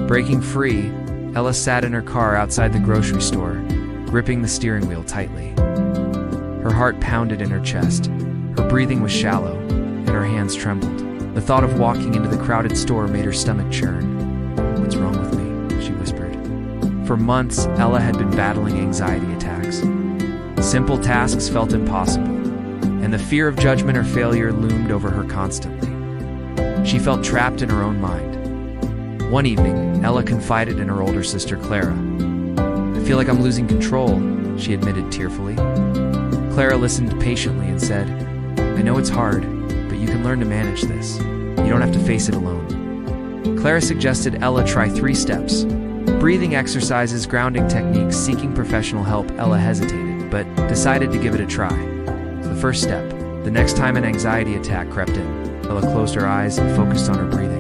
Breaking free, Ella sat in her car outside the grocery store, gripping the steering wheel tightly. Her heart pounded in her chest, her breathing was shallow, and her hands trembled. The thought of walking into the crowded store made her stomach churn. "What's wrong with me?" she whispered. For months, Ella had been battling anxiety attacks. Simple tasks felt impossible, and the fear of judgment or failure loomed over her constantly. She felt trapped in her own mind. One evening, Ella confided in her older sister, Clara. "I feel like I'm losing control," she admitted tearfully. Clara listened patiently and said, "I know it's hard, but you can learn to manage this. You don't have to face it alone." Clara suggested Ella try 3 steps. Breathing exercises, grounding techniques, seeking professional help. Ella hesitated, but decided to give it a try. The first step: the next time an anxiety attack crept in, Ella closed her eyes and focused on her breathing.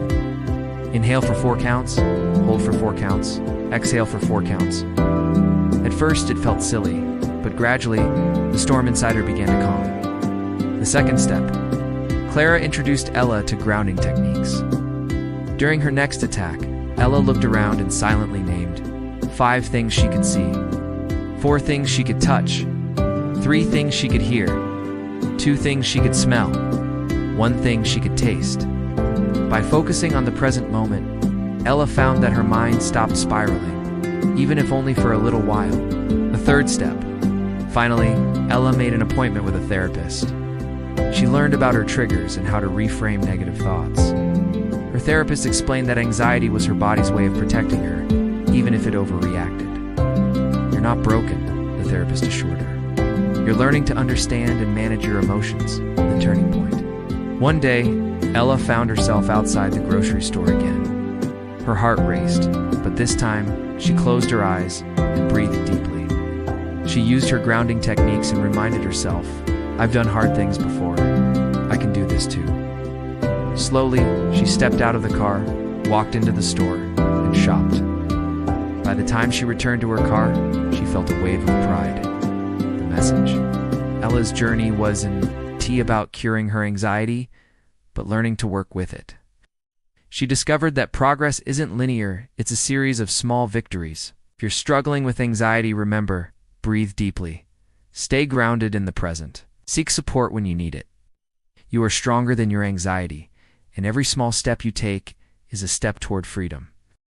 Inhale for 4 counts, hold for 4 counts, exhale for 4 counts. At first, it felt silly, but gradually, the storm inside her began to calm. The second step: Clara introduced Ella to grounding techniques. During her next attack, Ella looked around and silently named 5 things she could see, 4 things she could touch, 3 things she could hear, 2 things she could smell, 1 thing she could taste. By focusing on the present moment, Ella found that her mind stopped spiraling, even if only for a little while. The third step: finally, Ella made an appointment with a therapist. She learned about her triggers and how to reframe negative thoughts. Her therapist explained that anxiety was her body's way of protecting her, even if it overreacted. "You're not broken," the therapist assured her. "You're learning to understand and manage your emotions," the turning point. One day, Ella found herself outside the grocery store again. Her heart raced, but this time, she closed her eyes and breathed deeply. She used her grounding techniques and reminded herself, "I've done hard things before. I can do this too." Slowly, she stepped out of the car, walked into the store, and shopped. By the time she returned to her car, she felt a wave of pride. The message: Ella's journey wasn't about curing her anxiety, but learning to work with it. She discovered that progress isn't linear, it's a series of small victories. If you're struggling with anxiety, remember, breathe deeply. Stay grounded in the present. Seek support when you need it. You are stronger than your anxiety, and every small step you take is a step toward freedom.